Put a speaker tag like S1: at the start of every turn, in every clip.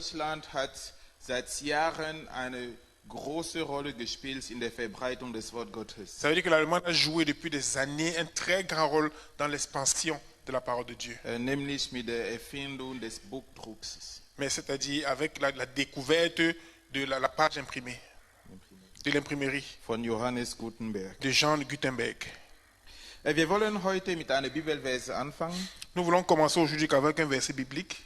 S1: Deutschland hat seit Jahren eine große Rolle gespielt in der Verbreitung des Wort Gottes.
S2: Ça veut dire que l'Allemagne a joué depuis des années un très grand rôle dans l'expansion de la parole de Dieu.
S1: Nämlich mit der Erfindung des Buchdrucks.
S2: Mais c'est-à-dire avec la découverte de la page imprimée, de l'imprimerie
S1: Von Johannes Gutenberg.
S2: de Jean Gutenberg.
S1: Wir wollen heute mit einer Bibelverse anfangen.
S2: Nous voulons commencer aujourd'hui avec un verset biblique.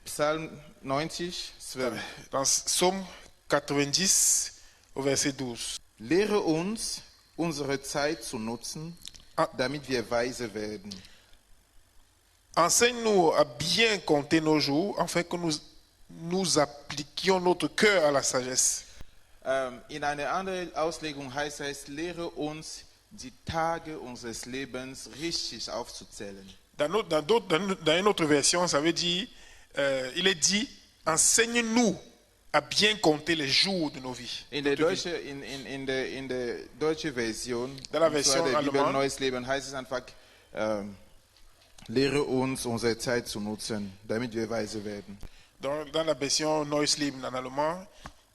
S1: Psalm 90, 12.
S2: Dans Psaume 90 au verset 12.
S1: Lehre uns, unsere Zeit zu nutzen, damit wir weise werden.
S2: Enseigne-nous à bien compter nos jours, afin que nous appliquions notre cœur à la sagesse.
S1: In einer anderen Auslegung heißt es, lehre uns, die Tage unseres Lebens richtig aufzuzählen.
S2: Dans une autre version, ça veut dire, il est dit, enseigne-nous à bien compter les jours de nos vies.
S1: In der deutschen Version,
S2: Dans la version
S1: der Bibel
S2: allemande,
S1: Neues Leben, heißt es einfach, lehre uns, unsere Zeit zu nutzen, damit wir weise werden.
S2: dans la version Neues Leben en allemand,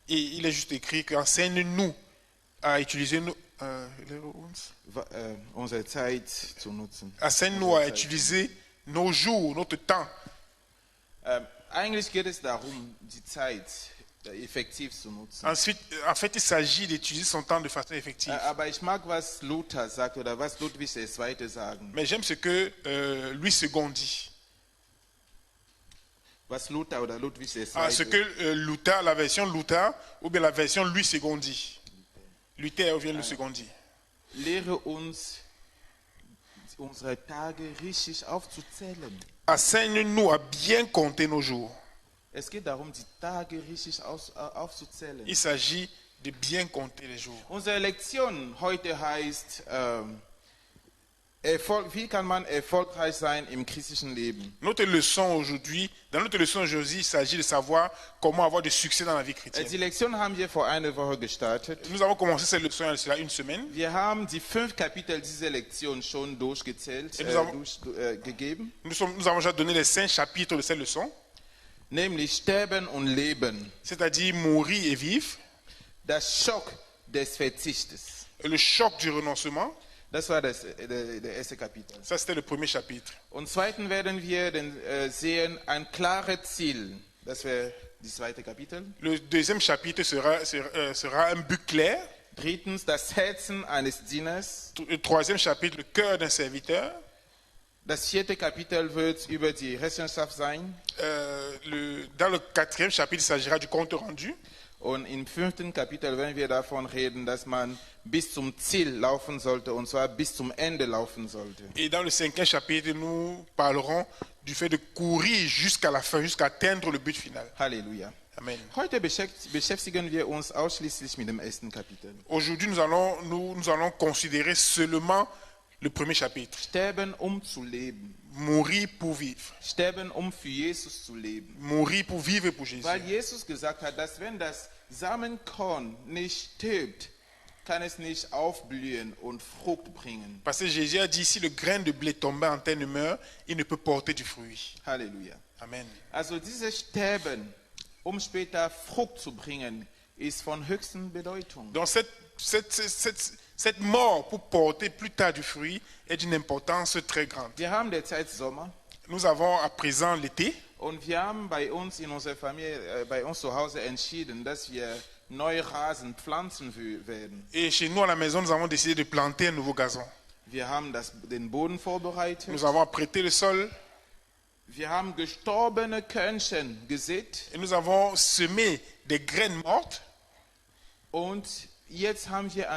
S2: et il est juste écrit qu'enseigne-nous à utiliser
S1: Unsere Zeit zu nutzen.
S2: enseigne-nous à utiliser nos jours, notre temps.
S1: Eigentlich geht es darum, die Zeit effektiv zu nutzen.
S2: Ensuite, en fait, il s'agit d'utiliser son temps de façon effective.
S1: Aber ich mag, was Luther sagt oder was Ludwig II. Sagen.
S2: Mais j'aime ce que Louis II dit.
S1: Was Luther oder Ludwig II.
S2: Ce que Luther, la version Luther ou bien la version Louis II dit. Luther ou bien Louis II dit.
S1: Lehre uns, unsere Tage richtig aufzuzählen.
S2: Enseigne-nous à bien compter nos jours.
S1: Es geht darum, die Tage richtig aufzuzählen.
S2: Il s'agit de bien compter les jours.
S1: Unsere Lektion heute heißt, wie kann man erfolgreich sein im christlichen Leben?
S2: Dans notre leçon aujourd'hui, il s'agit de savoir comment avoir du succès dans la vie
S1: Die
S2: chrétienne.
S1: Lektion haben wir vor einer Woche gestartet.
S2: Nous avons commencé cette leçon il y a une semaine.
S1: Wir haben die 5 Kapitel dieser Lektion schon durchgezählt, gegeben.
S2: Nous avons déjà donné les 5 chapitres de cette leçon,
S1: Nämlich Sterben und Leben.
S2: c'est-à-dire mourir et vivre,
S1: Das Schock des Verzichtes.
S2: et le choc du renoncement.
S1: Das war der erste Kapitel.
S2: Ça, c'était le premier chapitre.
S1: Und zweitens werden wir sehen ein klares Ziel. Das wäre das zweite Kapitel.
S2: Le deuxième chapitre sera un but clair.
S1: Drittens das Herzen eines Dieners.
S2: Le troisième chapitre, le cœur d'un serviteur.
S1: Das vierte Kapitel wird über die Rechenschaft sein.
S2: Dans le quatrième chapitre, il s'agira du compte rendu.
S1: Und im 5. Kapitel werden wir davon reden, dass man bis zum Ziel laufen sollte, und zwar bis zum Ende laufen sollte.
S2: Et dans le cinquième chapitre, nous parlerons du fait de courir jusqu'à la fin, jusqu'à atteindre le but final.
S1: Halleluja.
S2: Amen.
S1: Heute beschäftigen wir uns ausschließlich mit dem ersten Kapitel.
S2: Aujourd'hui, nous allons considérer seulement le premier chapitre.
S1: Sterben, zu leben.
S2: Mourir pour vivre.
S1: Sterben, für Jesus zu leben.
S2: Mourir pour vivre pour Jésus.
S1: Weil Jesus gesagt hat, dass wenn das Samenkorn nicht stirbt, kann es nicht aufblühen und Frucht bringen.
S2: Parce que Jésus a dit, si le grain de blé tombé en terre ne meurt, il ne peut porter du fruit.
S1: Halleluja.
S2: Amen.
S1: Also dieses Sterben, später Frucht zu bringen, ist von höchster Bedeutung.
S2: Donc cette mort pour porter plus tard du fruit est d'une importance très grande.
S1: Wir haben derzeit Sommer.
S2: Nous avons à présent l'été.
S1: Und wir haben bei uns in unserer Familie, bei uns zu Hause entschieden, dass wir neue Rasen pflanzen werden.
S2: Et chez nous à la maison, nous avons décidé de planter un nouveau gazon.
S1: Wir haben den Boden vorbereitet.
S2: Nous avons apprêté le sol.
S1: Wir haben gestorbene Körnchen gesät.
S2: Et nous avons semé des graines mortes.
S1: Und jetzt haben wir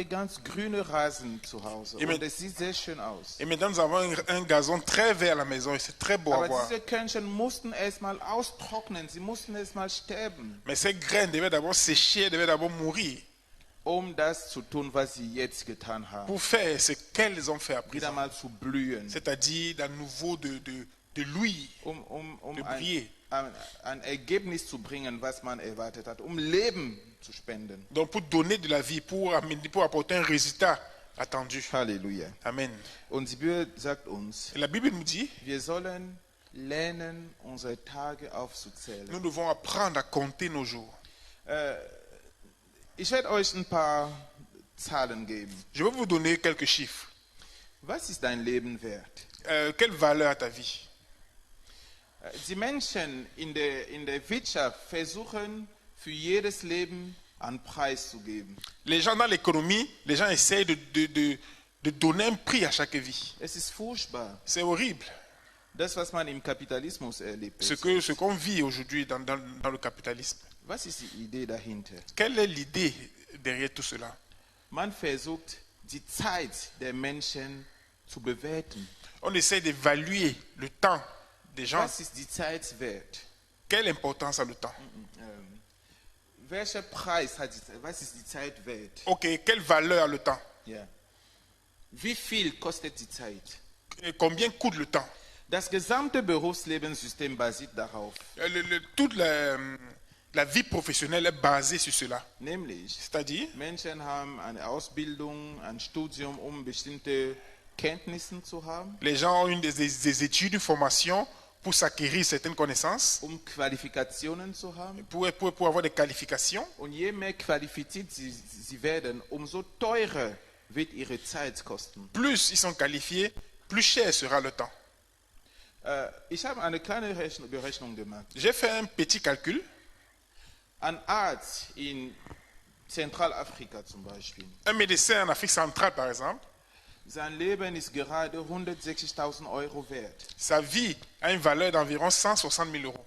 S1: ganz grüne Rasen zu Hause. Und es sieht sehr schön aus.
S2: Et maintenant, nous avons un gazon très vert à la maison et c'est très beau à voir.
S1: Aber diese Körnchen mussten erstmal austrocknen, sie mussten erstmal sterben.
S2: Mais ces graines devaient d'abord sécher, devaient d'abord mourir.
S1: Das zu tun, was sie jetzt getan haben.
S2: Pour faire ce qu'elles ont fait à
S1: Wieder
S2: présent.
S1: mal zu blühen.
S2: C'est-à-dire d'un nouveau de louis, de briller.
S1: Ein Ergebnis zu bringen, was man erwartet hat, Leben zu spenden.
S2: Donc pour donner de la vie, pour apporter un résultat attendu.
S1: Halleluja.
S2: Amen.
S1: Und die Bibel sagt uns,
S2: Et la Bible nous dit,
S1: wir sollen lernen, unsere Tage aufzuzählen.
S2: Nous devons apprendre à compter nos jours.
S1: Ich werde euch ein paar Zahlen geben.
S2: Je vais vous donner quelques chiffres.
S1: Was ist dein Leben wert?
S2: Quelle valeur a ta vie?
S1: Die Menschen in der Wirtschaft versuchen, für jedes Leben einen Preis zu geben.
S2: Les gens dans l'économie, les gens essayent de donner un prix à chaque vie.
S1: Es ist furchtbar,
S2: C'est horrible.
S1: das, was man im Kapitalismus erlebt.
S2: Ce qu'on vit aujourd'hui dans le capitalisme.
S1: Was ist die Idee dahinter?
S2: Quelle est l'idée derrière tout cela?
S1: Man versucht, die Zeit der Menschen zu bewerten.
S2: On essaie d'évaluer le temps des gens.
S1: Was ist die Zeit wert?
S2: Quelle importance a le temps?
S1: Welcher Preis hat was ist die Zeit wert?
S2: Ok, quelle valeur a le temps?
S1: Ja. Wie viel kostet die Zeit?
S2: Et combien coûte le temps?
S1: Das gesamte Berufslebenssystem basiert darauf.
S2: Toute la vie professionnelle est basée sur cela.
S1: Nämlich,
S2: C'est-à-dire,
S1: Menschen haben eine Ausbildung, ein Studium, um bestimmte Kenntnisse zu haben,
S2: les gens ont des études, une formation pour s'acquérir certaines connaissances,
S1: um Qualifikationen zu haben.
S2: pour avoir des qualifications.
S1: Und je mehr qualifiziert sie werden, umso teurer wird ihre Zeit kosten.
S2: Plus ils sont qualifiés, plus cher sera le temps.
S1: Ich habe eine kleine Berechnung gemacht.
S2: J'ai fait un petit calcul.
S1: Ein Arzt in Zentralafrika zum Beispiel,
S2: Un médecin en Afrique centrale, par exemple,
S1: sein Leben ist gerade 160.000 Euro wert.
S2: sa vie a une valeur d'environ 160 000 euros.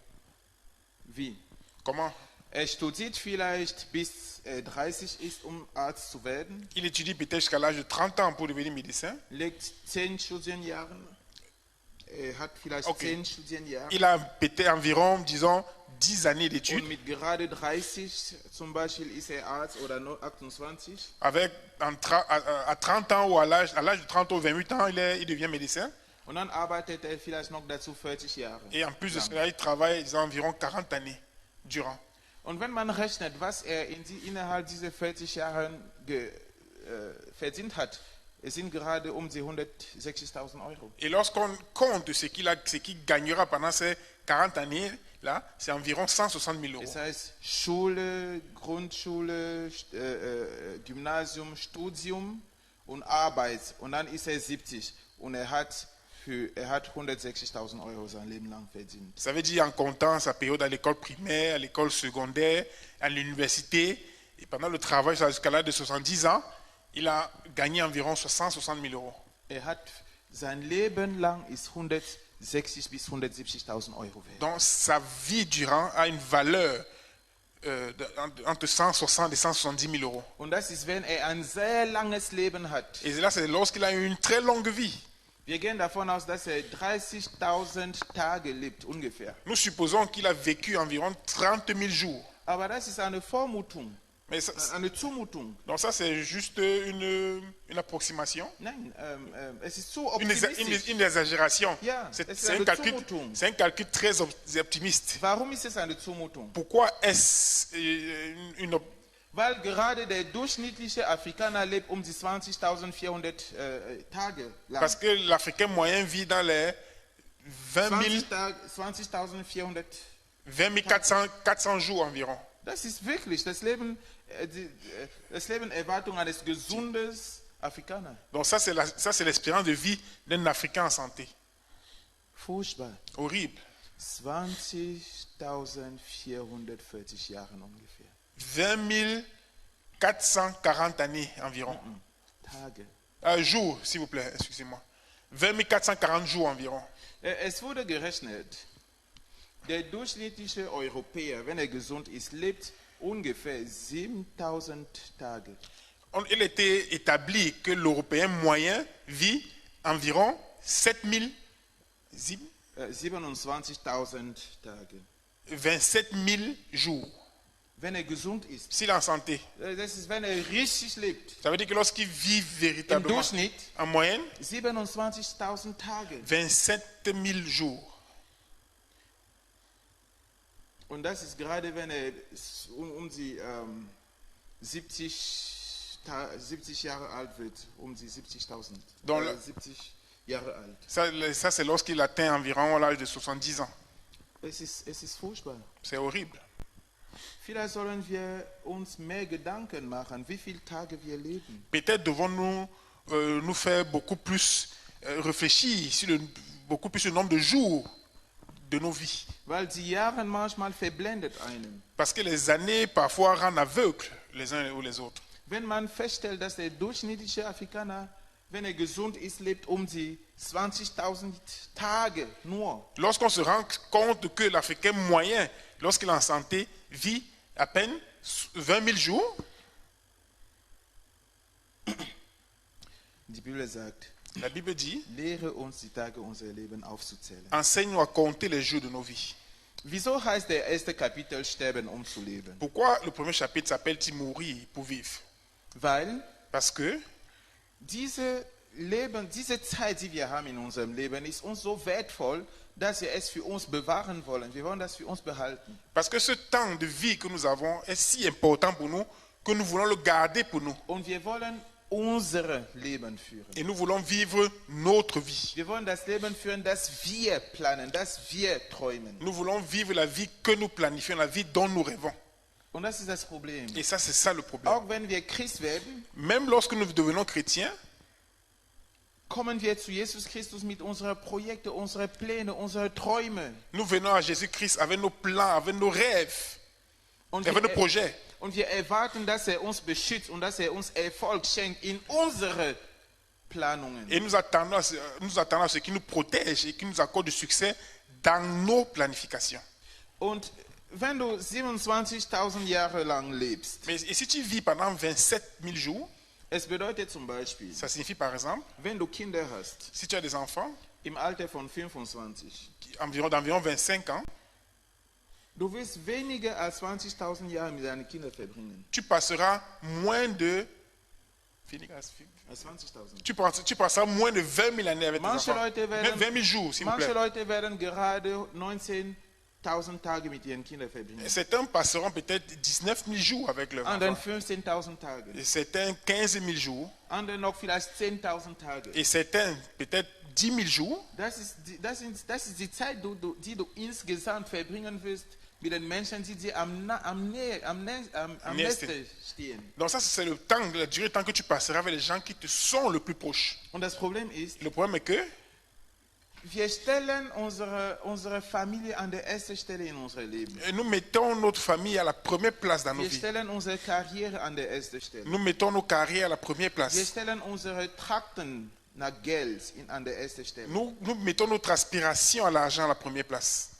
S1: Wie?
S2: Comment?
S1: Studiert vielleicht bis 30 ist, um Arzt zu werden,
S2: Il étudie peut-être jusqu'à l'âge de 30 ans pour devenir médecin.
S1: legt 10 Studienjahre, hat vielleicht
S2: Okay.
S1: 10 Studienjahre.
S2: Il a peut-être environ, disons, 10 années d'études.
S1: Und mit gerade 30 zum Beispiel ist er Arzt oder nur 28.
S2: Avec, à 30 ans ou à l'âge de 30 ou 28 ans, il devient médecin.
S1: Und dann arbeitet er vielleicht noch dazu 40 Jahre.
S2: Et en plus de cela, il travaille disons, environ 40 années durant.
S1: Und wenn man rechnet, was er innerhalb dieser 40 Jahren verdient hat, es sind gerade um die 160.000 Euro.
S2: Et lorsqu'on compte ce qu'il gagnera pendant ces 40 années-là, c'est environ 160 000 euros.
S1: Das heißt, Schule, Grundschule, Gymnasium, Studium und Arbeit. Und dann ist er 70 und er hat 160.000 Euro sein Leben lang verdient.
S2: Ça veut dire en comptant sa période à l'école primaire, à l'école secondaire, à l'université, et pendant le travail jusqu'à l'âge de 70 ans, il a gagné environ 160 000 euros.
S1: Sein Leben lang ist 160 bis 170.000 Euro wert.
S2: Donc sa vie durant a une valeur entre 160 et 170 000 euros.
S1: Und das ist, wenn er ein sehr langes Leben hat.
S2: Et là, c'est lorsqu'il a eu une très longue vie.
S1: Wir gehen davon aus, dass er 30.000 Tage lebt, ungefähr.
S2: Nous supposons qu'il a vécu environ 30 000 jours.
S1: Aber das ist eine Vormutung,
S2: Mais ça,
S1: eine Zumutung.
S2: donc ça, c'est juste une approximation,
S1: Nein, es ist zu
S2: une
S1: optimistisch.
S2: exagération.
S1: Ja,
S2: C'est
S1: es ist
S2: un
S1: eine
S2: calcul,
S1: Zumutung.
S2: c'est un calcul très optimiste.
S1: Warum ist es eine Zumutung?
S2: Pourquoi est-ce une
S1: Weil gerade der durchschnittliche Afrikaner lebt um die 20.400 Tage lang.
S2: Parce que l'Africain moyen vit dans les 20 400 jours environ.
S1: Das ist wirklich das Leben, Lebenserwartung eines gesunden Afrikaners.
S2: Donc ça, c'est l'espérance de vie d'un Africain en santé.
S1: Furchtbar.
S2: Horrible.
S1: 20.440 Jahre ungefähr.
S2: 20 440 années environ.
S1: Tage.
S2: Jours, s'il vous plaît, excusez-moi. 20 440 jours environ.
S1: Es wurde gerechnet, der durchschnittliche Europäer, wenn er gesund ist, lebt ungefähr 7.000 Tage.
S2: Il était établi que l'Européen moyen vit environ
S1: 27.000 Tage.
S2: 27 000 jours.
S1: Wenn er gesund ist.
S2: S'il est en santé.
S1: Das ist, wenn er richtig lebt.
S2: Ça veut dire que lorsqu'il vit
S1: Im
S2: véritablement,
S1: Durchschnitt
S2: en moyenne,
S1: 27.000 Tage.
S2: 27 000 jours.
S1: Und das ist gerade, wenn er um die 70 Jahre alt wird, um die 70.000.
S2: Dans
S1: Jahre alt.
S2: Ça c'est lorsqu'il atteint environ l'âge de 70 ans.
S1: Es ist furchtbar.
S2: C'est horrible.
S1: Vielleicht sollen wir uns mehr Gedanken machen, wie viele Tage wir leben.
S2: Peut-être devons-nous nous faire beaucoup plus réfléchir sur beaucoup plus le nombre de jours de nos vies.
S1: Weil die Jahre manchmal verblendet einen.
S2: Parce que les années parfois rendent aveugles les uns ou les autres.
S1: Wenn man feststellt, dass der durchschnittliche Afrikaner, wenn er gesund ist, lebt um die 20.000 Tage nur.
S2: Lorsqu'on se rend compte que l'Africain moyen, lorsqu'il est en santé, vit à peine 20 000 jours,
S1: Die Bibel sagt,
S2: la Bible dit,
S1: lehre uns die Tage unseres Lebens aufzuzählen.
S2: enseigne-nous à compter les jours de nos vies.
S1: Wieso heißt der erste Kapitel Sterben, um zu leben?
S2: Pourquoi le premier chapitre s'appelle-t-il Mourir pour vivre?
S1: Weil
S2: Parce que
S1: diese Zeit, die wir haben in unserem Leben, ist uns so wertvoll, dass wir es für uns bewahren wollen. Wir wollen das für uns behalten.
S2: Parce que ce temps de vie que nous avons est si important pour nous que nous voulons le garder pour nous.
S1: Und wir wollen unser Leben führen.
S2: Et nous voulons vivre notre vie.
S1: Wir wollen das Leben führen, das wir planen, das wir träumen.
S2: Nous voulons vivre la vie que nous planifions, la vie dont nous rêvons.
S1: Und das ist das Problem.
S2: Et ça, c'est ça le problème.
S1: Auch wenn wir Christ werden,
S2: Même lorsque nous devenons chrétiens,
S1: kommen wir zu Jesus Christus mit unseren Projekten, unseren Plänen, unseren Träumen.
S2: nous venons à Jésus-Christ avec nos plans, avec nos rêves,
S1: Und
S2: avec nos projets.
S1: Und wir erwarten, dass er uns beschützt und dass er uns Erfolg schenkt in unsere Planungen.
S2: Et nous attendons à ce qui nous protège et qui nous accorde du succès dans nos planifications.
S1: Und wenn du 27.000 Jahre lang lebst,
S2: Mais et si tu vis pendant 27 000 jours,
S1: es bedeutet zum Beispiel,
S2: ça signifie par exemple,
S1: wenn du Kinder hast,
S2: si tu as des enfants
S1: im Alter von 25,
S2: d'environ 25 ans,
S1: du wirst weniger als 20.000 Jahre mit deinen Kindern verbringen.
S2: tu passeras moins de...
S1: Als 20.000.
S2: Tu passeras moins de 20 000 années avec tes
S1: Manche
S2: enfants.
S1: Leute
S2: Même
S1: werden,
S2: 20 000 jours, s'il vous
S1: manche
S2: plaît.
S1: Leute werden gerade 19.000 Tage mit ihren Kindern verbringen.
S2: Certains passeront peut-être 19 000 jours avec leurs
S1: Anderen
S2: enfants.
S1: 15.000 Tage.
S2: Et certains 15 000 jours.
S1: Andere noch vielleicht 10.000 Tage.
S2: Et certains peut-être 10 000 jours.
S1: Das ist die Zeit, die du insgesamt verbringen wirst mit den Menschen, die dir am nächsten stehen.
S2: Donc ça, c'est le temps, la durée de temps que tu passeras avec les gens qui te sont le plus proches.
S1: Und das Problem ist,
S2: Le problème est que
S1: wir stellen unsere Familie an der ersten Stelle in unserem Leben.
S2: nous mettons notre famille à la première place dans nos
S1: Wir
S2: vies.
S1: stellen unsere Karriere an der ersten Stelle.
S2: Nous mettons nos carrières à la première
S1: Wir
S2: place.
S1: stellen unsere Trakten nach Geld an der ersten Stelle.
S2: Nous mettons notre aspiration à l'argent à la première place.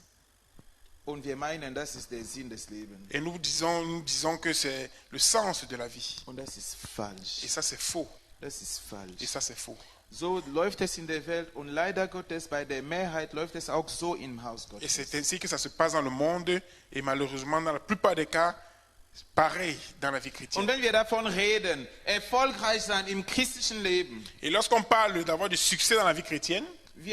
S1: Und wir meinen, das ist der Sinn des Lebens.
S2: Et nous disons que c'est le sens de la vie.
S1: Und das ist
S2: Et
S1: falsch.
S2: ça, c'est faux.
S1: Das ist falsch.
S2: Et ça, c'est faux.
S1: So läuft es in der Welt und leider Gottes bei der Mehrheit läuft es auch so im Haus
S2: Et
S1: Gottes.
S2: c'est ainsi que ça se passe dans le monde. Et malheureusement, dans la plupart des cas, c'est pareil dans la vie
S1: Und
S2: chrétienne.
S1: wenn wir davon reden, erfolgreich sein im christlichen Leben,
S2: Et lorsqu'on parle d'avoir du succès dans la vie chrétienne,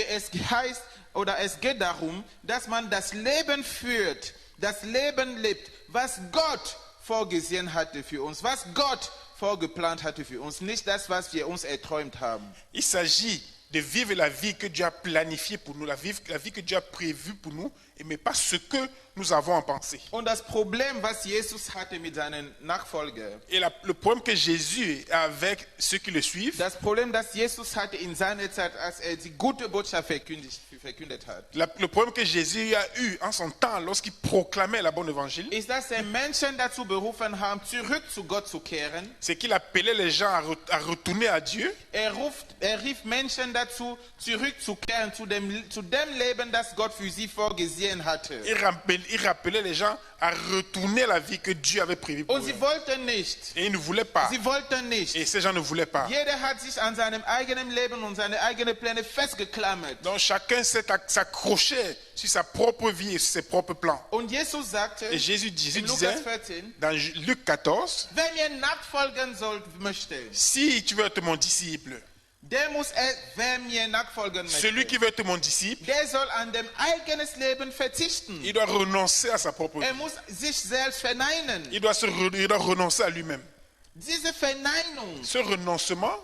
S1: es heißt oder es geht darum, dass man das Leben führt, das Leben lebt, was Gott vorgesehen hatte für uns, was Gott vorgeplant hatte für uns, nicht das, was wir uns erträumt haben.
S2: il s'agit de vivre la vie que Dieu a planifiée pour nous, la vie que Dieu a prévue pour nous, mais pas ce que nous avons en pensée.
S1: Und das Problem, was Jesus hatte mit seinen Nachfolgern,
S2: Et le problème que Jésus a avec ceux qui le suivent,
S1: das Problem, das Jesus hatte in seiner Zeit, als er die gute Botschaft verkündet hat,
S2: le problème que Jésus a eu en son temps lorsqu'il proclamait la bonne évangile,
S1: ist, dass er Menschen dazu berufen haben, zurück zu Gott zu kehren.
S2: c'est qu'il appelait les gens à retourner à Dieu.
S1: Er rief Menschen dazu, zurückzukehren zu dem Leben, das Gott für sie vorgesehen hatte.
S2: Il rappelait les gens à retourner à la vie que Dieu avait prévue pour
S1: Und
S2: eux.
S1: sie wollten nicht.
S2: Et ils ne voulaient pas.
S1: Sie wollten nicht.
S2: Et ces gens ne voulaient pas.
S1: Jeder hat sich an seinem eigenen Leben und seine eigenen Pläne festgeklammert.
S2: Donc chacun s'accrochait sur sa propre vie et sur ses propres plans.
S1: Und Jesus sagte,
S2: Et Jésus
S1: in
S2: disait
S1: Lukas 14,
S2: dans Luc 14,
S1: wer mir nachfolgen möchte,
S2: si tu veux être mon disciple,
S1: wer mir nachfolgen
S2: celui
S1: möchte,
S2: qui veut être mon disciple,
S1: der soll an dem eigenes Leben verzichten.
S2: il doit renoncer à sa propre vie.
S1: Er muss sich selbst verneinen.
S2: Il doit renoncer à lui-même.
S1: Diese Verneinung
S2: Ce renoncement,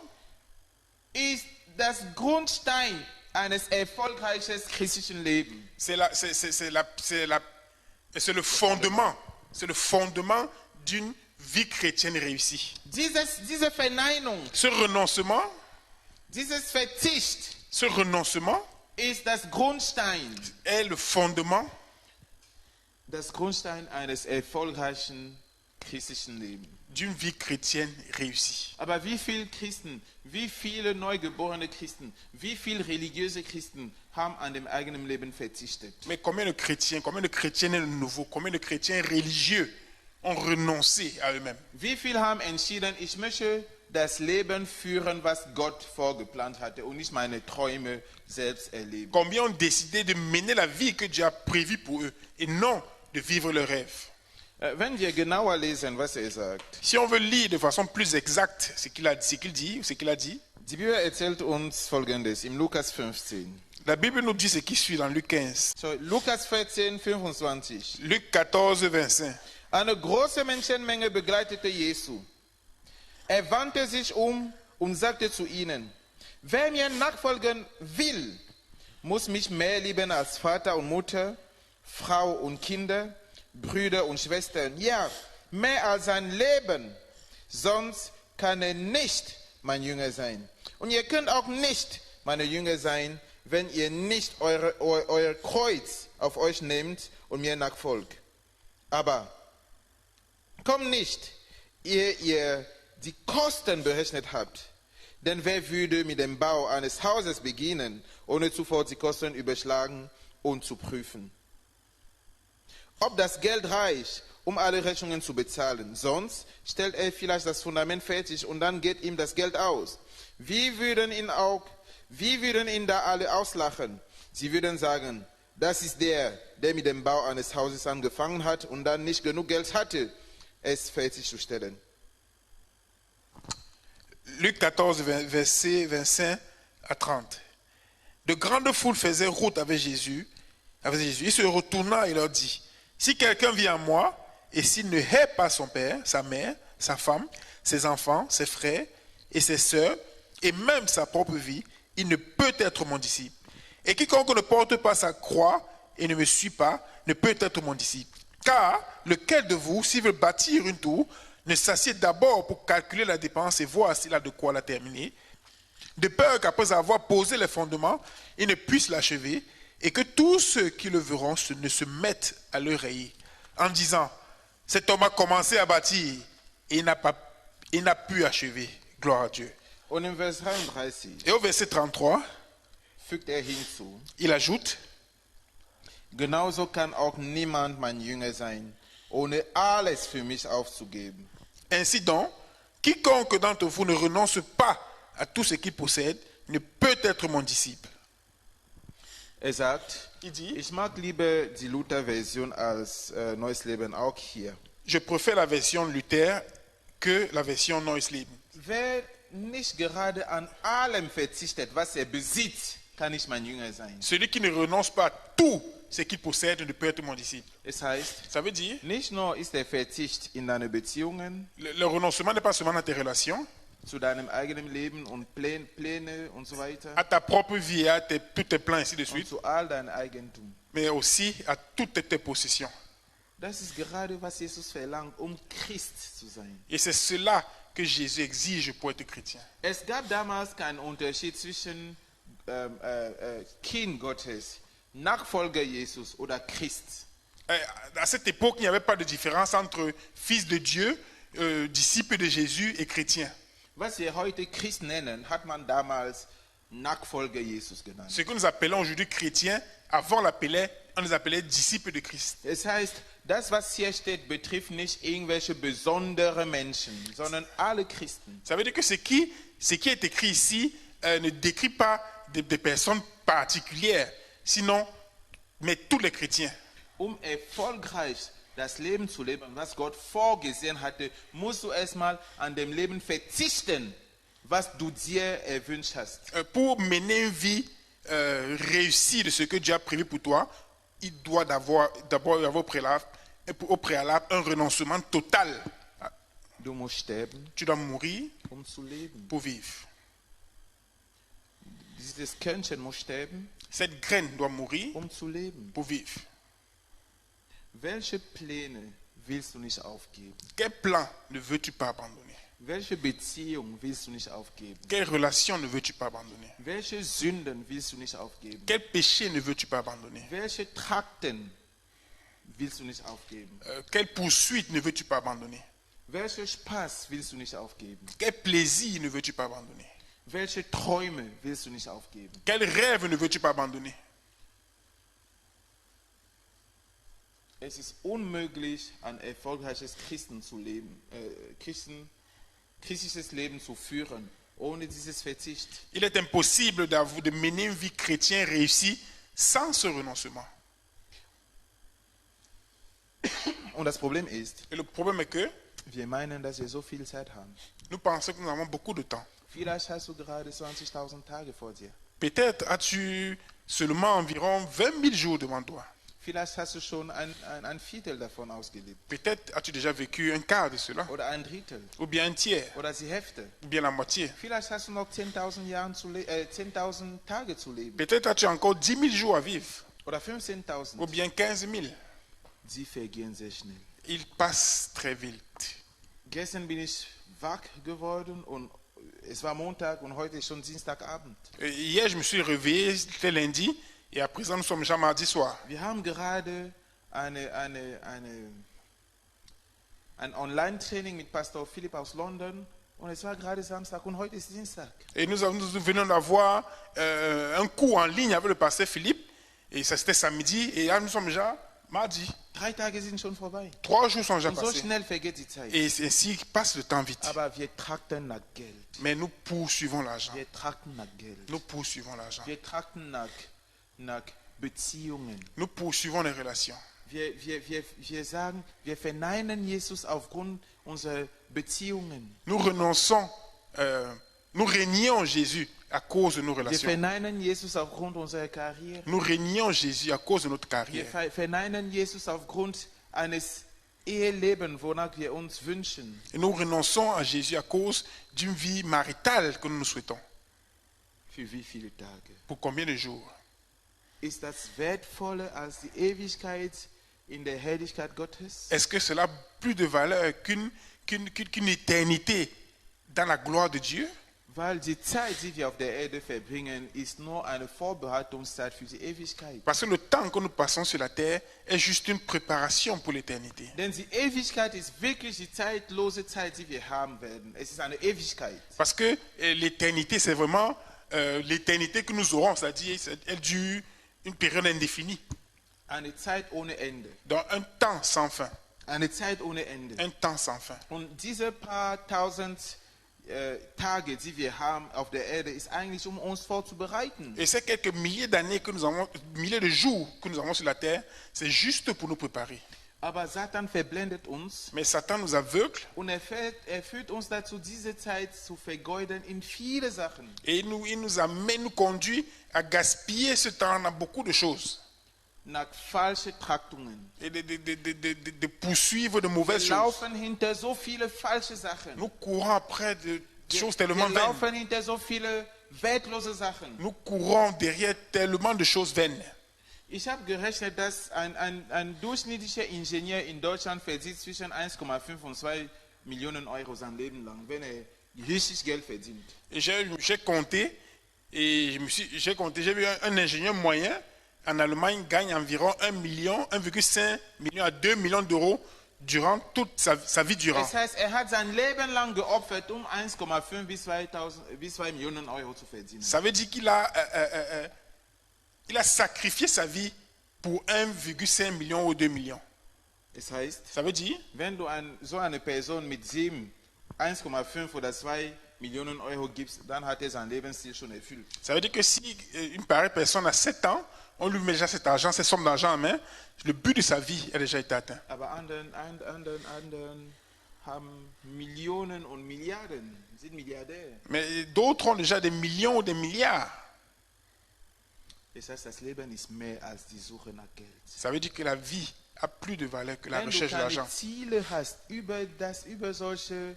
S1: ist das Grundstein eines erfolgreichen christlichen Lebens.
S2: C'est le fondement. C'est le fondement d'une vie chrétienne réussie.
S1: Diese Verneinung,
S2: Ce renoncement,
S1: dieses Verzicht
S2: ist
S1: das Grundstein
S2: le fondement
S1: eines erfolgreichen christlichen Lebens.
S2: d'une vie chrétienne réussie.
S1: Aber wie viele Christen, wie viele neugeborene Christen, wie viele religiöse Christen haben an dem eigenen Leben verzichtet?
S2: Mais combien de chrétiens nouveaux, combien de chrétiens religieux ont renoncé à eux-mêmes?
S1: Wie viele haben entschieden, ich möchte das Leben führen, was Gott vorgeplant hatte und nicht meine Träume selbst erleben?
S2: Combien ont décidé de mener la vie que Dieu a prévue pour eux et non de vivre leurs rêves?
S1: Wenn wir genauer lesen, was sagt,
S2: Si on veut lire de façon plus exacte ce qu'il a dit,
S1: die Bibel erzählt uns Folgendes im Lukas 15.
S2: la Bible nous dit ce qui suit dans Luc 15.
S1: So, Lukas 14, 25.
S2: Luc 14, 25.
S1: Eine große Menschenmenge begleitete Jesu. Er wandte sich um und sagte zu ihnen, wer mir nachfolgen will, muss mich mehr lieben als Vater und Mutter, Frau und Kinder, Brüder und Schwestern, ja, mehr als sein Leben, sonst kann er nicht mein Jünger sein. Und ihr könnt auch nicht meine Jünger sein, wenn ihr nicht euer Kreuz auf euch nehmt und mir nachfolgt. Aber kommt nicht, ehe ihr die Kosten berechnet habt. Denn wer würde mit dem Bau eines Hauses beginnen, ohne zuvor die Kosten überschlagen und zu prüfen? Ob das Geld reicht, um alle Rechnungen zu bezahlen. Sonst stellt er vielleicht das Fundament fertig und dann geht ihm das Geld aus. Wie würden ihn da alle auslachen? Sie würden sagen, das ist der mit dem Bau eines Hauses angefangen hat und dann nicht genug Geld hatte, es fertigzustellen.
S2: Luc 14, versets 25 à 30. De grandes foules faisaient route avec Jésus. Il se retourna et leur dit, si quelqu'un vient à moi, et s'il ne hait pas son père, sa mère, sa femme, ses enfants, ses frères et ses sœurs, et même sa propre vie, il ne peut être mon disciple. Et quiconque ne porte pas sa croix et ne me suit pas, ne peut être mon disciple. Car lequel de vous, s'il veut bâtir une tour, ne s'assied d'abord pour calculer la dépense et voir s'il a de quoi la terminer, de peur qu'après avoir posé les fondements, il ne puisse l'achever, et que tous ceux qui le verront ne se mettent à le rayer, en disant, cet homme a commencé à bâtir, et il n'a pu achever. Gloire à Dieu.
S1: Und im Vers 33
S2: Et au verset 33,
S1: fügt hinzu,
S2: il ajoute,
S1: genauso kann auch niemand mein Jünger sein, ohne alles für mich aufzugeben.
S2: ainsi donc, quiconque d'entre vous ne renonce pas à tout ce qu'il possède, ne peut être mon disciple.
S1: Sagt,
S2: Il dit,
S1: ich mag lieber die Luther-Version als Neues Leben auch hier.
S2: je préfère la version Luther que la version Neues Leben.
S1: Wer nicht gerade an allem verzichtet, was besitzt, kann nicht mein Jünger sein.
S2: Celui qui ne renonce pas à tout ce qu'il possède ne peut être mon disciple.
S1: Es heißt,
S2: Ça veut dire,
S1: nicht nur ist der Verzicht in deine Beziehungen,
S2: le renoncement n'est pas seulement dans tes relations,
S1: zu deinem eigenen Leben und Pläne und so weiter,
S2: à ta propre vie, à tous tes plans, ainsi de
S1: und
S2: suite,
S1: zu all dein Eigentum.
S2: mais aussi à toutes tes possessions.
S1: Das ist gerade, was Jesus verlangt, Christ zu sein.
S2: Et c'est cela que Jésus exige pour être chrétien.
S1: Es gab damals keinen Unterschied zwischen Kind Gottes, Nachfolger Jesus oder Christ.
S2: À cette époque, il n'y avait pas de différence entre fils de Dieu, disciple de Jésus et chrétien.
S1: Was wir heute Christ nennen, hat man damals Nachfolger Jesus genannt.
S2: Ce que nous appelons aujourd'hui chrétiens, avant on les appelait disciples de Christ.
S1: Es heißt, das, was hier steht, betrifft nicht irgendwelche besondere Menschen, sondern alle Christen.
S2: Ça veut dire que ce qui est écrit ici ne décrit pas des personnes particulières, sinon, mais tous les chrétiens.
S1: Erfolgreich das Leben zu leben, was Gott vorgesehen hatte, musst du erstmal an dem Leben verzichten, was du dir erwünscht hast.
S2: Pour mener une vie réussie de ce que Dieu a prévu pour toi, il doit d'abord y avoir au préalable un renoncement total.
S1: Du musst sterben,
S2: Tu dois mourir
S1: zu leben.
S2: pour vivre.
S1: Dieses Körnchen muss sterben,
S2: Cette graine doit mourir
S1: zu leben.
S2: pour vivre.
S1: Welche Pläne willst du nicht aufgeben?
S2: Quel plan ne veux-tu pas abandonner?
S1: Welche Beziehung willst du nicht aufgeben?
S2: Quelle relation ne veux-tu pas abandonner?
S1: Welche Sünden willst du nicht aufgeben?
S2: Quel péché ne veux-tu pas abandonner?
S1: Welche Trakten willst du nicht aufgeben?
S2: Quelle poursuite ne veux-tu pas abandonner?
S1: Welchen Spaß willst du nicht aufgeben?
S2: Quel plaisir ne veux-tu pas abandonner?
S1: Welche Träume willst du nicht aufgeben?
S2: Quel rêve ne veux-tu pas abandonner?
S1: Es ist unmöglich, ein erfolgreiches christliches Leben zu führen, ohne dieses Verzicht.
S2: Il est impossible de mener une vie chrétienne réussie sans ce renoncement.
S1: Und das Problem ist,
S2: Et le problème est que
S1: wir meinen, dass wir so viel Zeit haben.
S2: nous pensons que nous avons beaucoup de temps.
S1: Vielleicht hast du gerade 20.000 Tage vor dir.
S2: Peut-être as-tu seulement environ 20 000 jours devant toi.
S1: Vielleicht hast du schon ein Viertel davon ausgelebt.
S2: Peut-être as-tu déjà vécu un quart de cela,
S1: Oder ein Drittel.
S2: ou bien un tiers,
S1: Oder die Hälfte.
S2: ou bien la moitié.
S1: Vielleicht hast du noch 10.000 Tage zu leben.
S2: Peut-être as-tu encore 10 000 jours à vivre,
S1: Oder
S2: ou
S1: 15.000.
S2: bien 15 000.
S1: Sie vergehen sehr schnell.
S2: Ils passent très vite.
S1: Gestern bin ich wach geworden und es war Montag und heute ist schon Dienstagabend.
S2: Et hier, je me suis réveillé, c'était lundi, et à présent, nous sommes déjà mardi soir.
S1: Wir haben gerade ein Online-Training mit Pastor Philipp aus London und es war gerade Samstag und heute ist Dienstag.
S2: Et nous venons d'avoir un cours en ligne avec le pasteur Philippe, et ça c'était samedi, et là, nous sommes déjà mardi.
S1: 3 Tage sind schon vorbei.
S2: 3 jours sont déjà
S1: Und so
S2: passés.
S1: schnell vergeht die Zeit.
S2: Et ainsi passe le temps vite.
S1: Aber wir trachten nach Geld.
S2: Mais nous poursuivons l'argent.
S1: Wir trachten nach Geld.
S2: Nous poursuivons l'argent.
S1: Wir trachten nach Beziehungen.
S2: Nous poursuivons les relations.
S1: Wir sagen, wir verneinen Jesus aufgrund unserer Beziehungen.
S2: Nous renonçons, nous régnons Jésus à cause de nos
S1: Wir
S2: relations.
S1: verneinen Jesus aufgrund unserer Karriere.
S2: Nous régnons Jésus à cause de notre
S1: Wir
S2: carrière.
S1: verneinen Jesus aufgrund eines Ehelebens, wonach wir uns wünschen.
S2: Et nous renonçons à Jésus à cause d'une vie maritale que nous nous souhaitons.
S1: Für wie viele Tage?
S2: Pour combien de jours?
S1: Ist das wertvoller als die Ewigkeit in der Herrlichkeit Gottes?
S2: Est-ce que cela a plus de valeur qu'une éternité dans la gloire de Dieu?
S1: Weil die Zeit, die wir auf der Erde verbringen, ist nur eine Vorbereitungszeit für die Ewigkeit.
S2: Parce que le temps que nous passons sur la terre est juste une préparation pour l'éternité.
S1: Denn die Ewigkeit ist wirklich die zeitlose Zeit, die wir haben werden. Es ist eine Ewigkeit.
S2: Parce que l'éternité, c'est vraiment l'éternité que nous aurons, c'est-à-dire elle dure une période indéfinie.
S1: Eine Zeit ohne Ende.
S2: Donc un temps sans fin.
S1: Eine Zeit ohne Ende.
S2: Un temps sans fin.
S1: Und diese paar tausend Tage, die wir haben auf der Erde, ist eigentlich, um uns vorzubereiten.
S2: Et ces quelques milliers d'années que nous avons, milliers de jours que nous avons sur la terre, c'est juste pour nous préparer.
S1: Aber Satan verblendet uns
S2: Mais Satan nous aveugle
S1: und er führt uns dazu, diese Zeit zu vergeuden in viele Sachen.
S2: et il nous amène, nous conduit à gaspiller ce temps dans beaucoup de choses.
S1: Nach falsche Traktungen.
S2: Et de poursuivre de
S1: Wir
S2: mauvaises choses.
S1: laufen hinter so viele falsche Sachen.
S2: Nous courons après de choses
S1: Wir
S2: tellement vaines.
S1: laufen hinter so viele wertlose Sachen.
S2: Nous courons derrière tellement de choses vaines.
S1: Ich habe gerechnet, dass ein durchschnittlicher Ingenieur in Deutschland verdient zwischen 1,5 und 2 Millionen Euro sein Leben lang, wenn er richtig Geld verdient.
S2: Et j'ai compté, et j'ai vu un ingénieur moyen en Allemagne gagne environ 1,5 million à 2 millions d'euros durant toute sa vie durant.
S1: Das heißt, er hat sein Leben lang geopfert, um 1,5 bis 2 Millionen Euro zu verdienen.
S2: Ça veut dire qu'il a sacrifié sa vie pour 1,5 million ou 2 millions.
S1: Das heißt,
S2: Ça veut dire,
S1: wenn du so eine Person mit 1,5 oder 2 Millionen Euro gibst, dann hat er sein Lebensstil schon erfüllt.
S2: ça veut dire que si une pareille personne a 7 ans, on lui met déjà cet argent, cette somme d'argent en main, le but de sa vie a déjà été atteint.
S1: Aber anderen haben Millionen und Milliarden, sind Milliardäre.
S2: Mais d'autres ont déjà des millions ou des milliards.
S1: Das heißt, das Leben ist mehr als die Suche nach Geld.
S2: Ça veut dire que la vie a plus de valeur que la
S1: Wenn du
S2: recherche de
S1: keine
S2: l'argent.
S1: Ziele hast über solche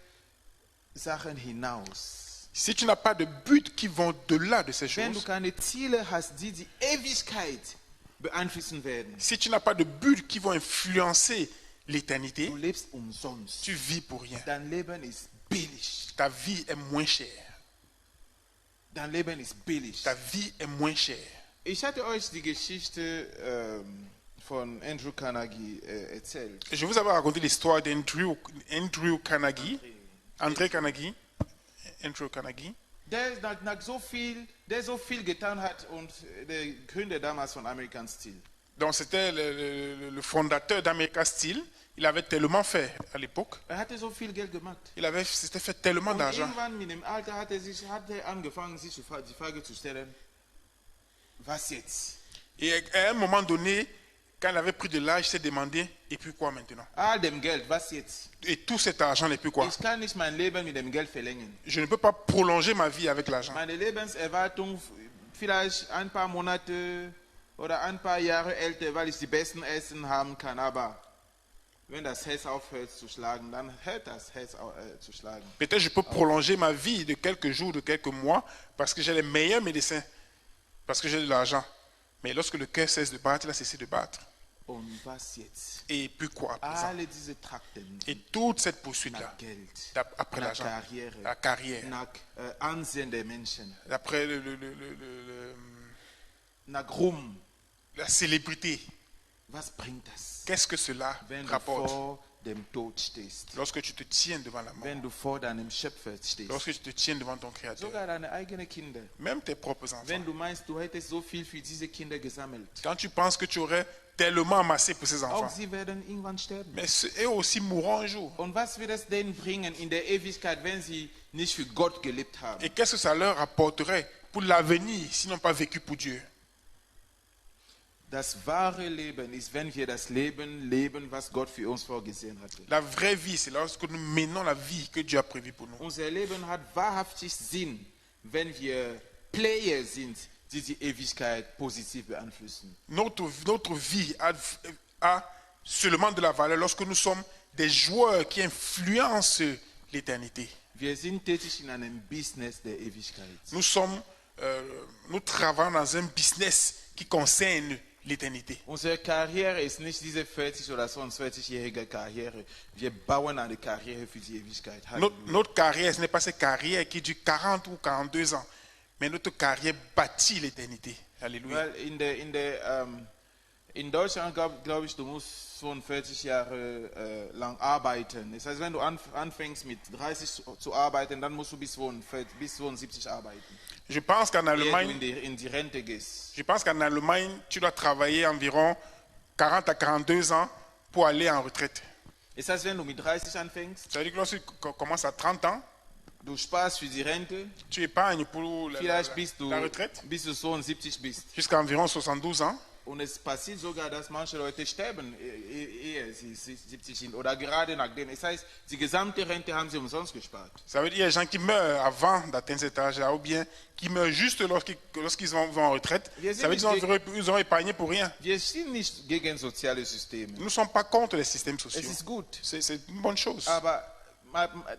S1: Sachen hinaus,
S2: Si tu n'as pas de but qui vont au-delà de ces
S1: wenn du
S2: choses,
S1: keine Ziele hast, die die Ewigkeit beeinflussen werden,
S2: si tu n'as pas de but qui vont influencer l'éternité,
S1: du lebst umsonst.
S2: tu vis pour rien.
S1: Dein Leben ist billig.
S2: Ta vie est moins chère.
S1: Dein Leben ist billig.
S2: Ta vie est moins chère.
S1: Ich hatte euch die Geschichte von Andrew Carnegie erzählt.
S2: Je vous avais raconté l'histoire d'Andrew Carnegie, André Carnegie, Andrew Carnegie,
S1: Der so viel getan hat und der Gründer damals von American Steel.
S2: donc c'était le fondateur d'America Steel. Il avait tellement fait à l'époque.
S1: Hatte so viel Geld gemacht.
S2: S'était fait tellement
S1: Und
S2: d'argent.
S1: irgendwann mit dem Alter hat er angefangen, sich die Frage zu stellen, was jetzt?
S2: Et à un moment donné, quand il avait pris de l'âge, il s'est demandé, et puis quoi maintenant?
S1: All dem Geld, was jetzt?
S2: Et tout cet argent, et puis quoi?
S1: Ich kann nicht mein Leben mit dem Geld verlängern.
S2: Je ne peux pas prolonger ma vie avec l'argent.
S1: Meine Lebenserwartung vielleicht ein paar Monate oder ein paar Jahre älter, weil ich die besten Essen haben kann, aber wenn das Herz aufhört zu schlagen, dann hört das Herz zu schlagen.
S2: Peut-être je peux prolonger ma vie de quelques jours, de quelques mois, parce que j'ai les meilleurs médecins, parce que j'ai de l'argent. Mais lorsque le cœur cesse de battre, il a cessé de battre.
S1: Und was jetzt?
S2: Et puis quoi après ça?
S1: Alle diese Trakten
S2: Et toute cette poursuite-là,
S1: nach Geld,
S2: après
S1: nach
S2: l'argent,
S1: Karriere,
S2: la carrière,
S1: nach Ansehen der Menschen,
S2: après
S1: nach Ruhm.
S2: la célébrité,
S1: Was bringt das,
S2: qu'est-ce que cela
S1: wenn du
S2: rapporte
S1: vor dem Tod stehst?
S2: lorsque tu te tiens devant la mort,
S1: Wenn du vor deinem Schöpfer stehst?
S2: lorsque tu te tiens devant ton Créateur,
S1: Sogar deine eigenen Kinder.
S2: même tes propres enfants.
S1: Wenn du meinst, du hättest so viel für diese Kinder gesammelt.
S2: Quand tu penses que tu aurais tellement amassé pour ces
S1: Auch
S2: enfants,
S1: sie werden irgendwann sterben.
S2: mais eux aussi mourront un jour.
S1: Und was wird es denen bringen in der Ewigkeit, wenn sie nicht für Gott gelebt haben?
S2: Et qu'est-ce que ça leur apporterait pour l'avenir s'ils n'ont pas vécu pour Dieu?
S1: Das wahre Leben ist, wenn wir das Leben leben, was Gott für uns vorgesehen hatte.
S2: La vraie vie, c'est lorsque nous menons la vie que Dieu a prévue pour nous.
S1: Unser Leben hat wahrhaftig Sinn, wenn wir Player sind, die die Ewigkeit positiv beeinflussen.
S2: Notre vie a seulement de la valeur lorsque nous sommes des joueurs qui influencent l'éternité.
S1: Wir sind tätig in einem Business der Ewigkeit.
S2: Nous travaillons dans un business qui concerne l'éternité.
S1: Unsere Karriere ist nicht diese 40 oder sonst 40-jährige Karriere. Wir bauen eine Karriere für die Ewigkeit.
S2: Notre carrière, ce n'est pas cette carrière qui dure 40 ou 42 ans, mais notre carrière bâtit l'éternité. Alléluia.
S1: Weil in Deutschland glaube ich, du musst 42 Jahre lang arbeiten. Das heißt, wenn du anfängst mit 30 zu arbeiten, dann musst du bis 72 arbeiten.
S2: Je pense qu'en
S1: Ehe du
S2: Allemagne,
S1: in die Rente gehst.
S2: je pense qu'en Allemagne, tu dois travailler environ 40 à 42 ans pour aller en retraite.
S1: Das heißt, wenn du mit 30 anfängst,
S2: Ça veut dire que lorsque tu commences à 30 ans,
S1: du sparst für die Rente,
S2: tu épargnes pour
S1: vielleicht bis
S2: la retraite
S1: du 72 bist.
S2: jusqu'à environ 72 ans.
S1: Und es passiert sogar, dass manche Leute sterben, ehe sie 70 sind oder gerade nachdem. Das heißt, die gesamte Rente haben sie umsonst gespart.
S2: Ça veut dire qu'il y a des gens qui meurent avant d'atteindre cet âge-là ou bien qui meurent juste lorsqu'ils vont en retraite. Ça veut dire qu'ils ont épargné pour rien.
S1: Wir sind nicht gegen soziale Systeme.
S2: Nous ne sommes pas contre les systèmes sociaux.
S1: Es ist gut.
S2: C'est une bonne chose.
S1: Aber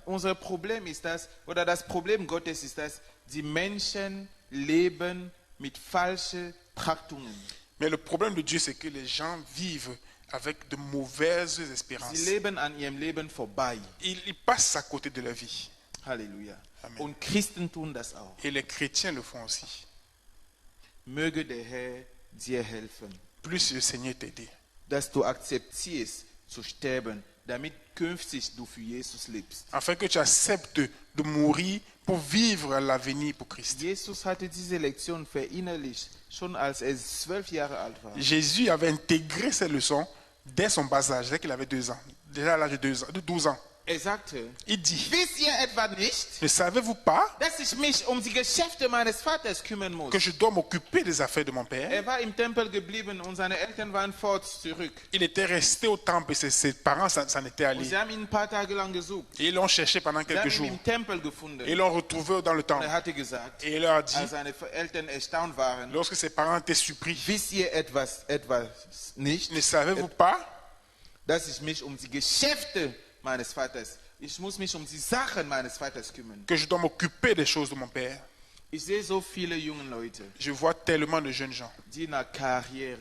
S1: unser Problem ist das, oder das Problem Gottes ist das, die Menschen leben mit falschen Trachtungen.
S2: Mais le problème de Dieu, c'est que les gens vivent avec de mauvaises espérances.
S1: Sie leben an ihrem Leben vorbei.
S2: Ils passent à côté de leur vie.
S1: Halleluja.
S2: Amen.
S1: Und Christen tun das auch.
S2: Et les chrétiens le font aussi.
S1: Möge der Herr dir helfen,
S2: Plus le Seigneur t'aide,
S1: dass du akzeptierst zu sterben, damit künftig du für Jesus lebst.
S2: afin que tu acceptes de mourir pour vivre à l'avenir pour Christ.
S1: Jesus hatte diese Lektion verinnerlicht, schon als er 12 Jahre alt war.
S2: Jésus avait intégré ces leçons dès son bas âge, dès qu'il avait 2 ans, déjà à l'âge de 12 ans.
S1: Er sagte,
S2: Il dit,
S1: wisst ihr etwa nicht,
S2: ne savez-vous pas
S1: dass ich mich um die Geschäfte meines Vaters kümmern muss?
S2: que je dois m'occuper des affaires de mon Père?
S1: Er war im Tempel geblieben und seine Eltern waren fort zurück.
S2: Il était resté au temple et ses parents s'en étaient
S1: Und
S2: allés.
S1: sie haben ihn ein paar Tage lang gesucht.
S2: Et ils l'ont cherché pendant
S1: Sie
S2: quelques
S1: haben ihn
S2: jours.
S1: im Tempel gefunden.
S2: Et ils l'ont retrouvé dans le
S1: Und
S2: temple.
S1: er hatte gesagt,
S2: Et il leur a dit,
S1: als seine Eltern erstaunt waren,
S2: lorsque ses parents étaient surpris,
S1: wisst ihr etwas nicht,
S2: ne savez-vous pas
S1: dass ich mich um die Geschäfte meines Vaters ich muss mich um die Sachen meines Vaters kümmern.
S2: que je dois m'occuper des choses de mon Père.
S1: Ich sehe so viele junge Leute,
S2: Je vois tellement de jeunes gens
S1: die nach Karriere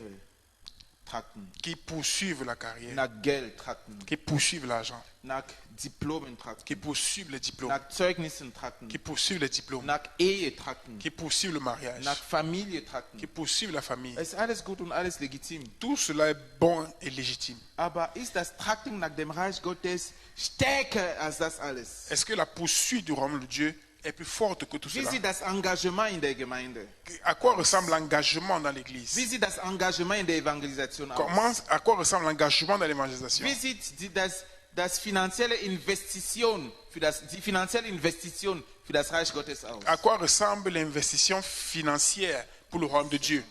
S1: trachten,
S2: qui poursuivent la carrière,
S1: nach Geld trachten,
S2: qui poursuivent l'argent,
S1: nach Diplomen trachten,
S2: qui poursuivent les diplômes,
S1: nach Zeugnissen trachten,
S2: qui poursuivent les diplômes,
S1: nach Ehe trachten,
S2: qui poursuivent le mariage,
S1: nach Familie trachten.
S2: qui poursuivent la famille.
S1: Es ist alles gut und alles legitim.
S2: Tout cela est bon et légitime.
S1: Aber ist das Trachten nach dem Reich Gottes stärker als das alles?
S2: Est-ce que la poursuite du royaume de Dieu est plus forte que tout
S1: Wie
S2: cela?
S1: sieht das Engagement in der Gemeinde?
S2: À quoi ressemble l'engagement dans l'église?
S1: Wie sieht das Engagement in der Evangelisation aus?
S2: À quoi ressemble l'engagement dans l'évangélisation?
S1: Wie sieht das finanzielle Investition die finanzielle Investition für das Reich Gottes aus?
S2: À quoi ressemble l'investissement financière pour le royaume de Dieu?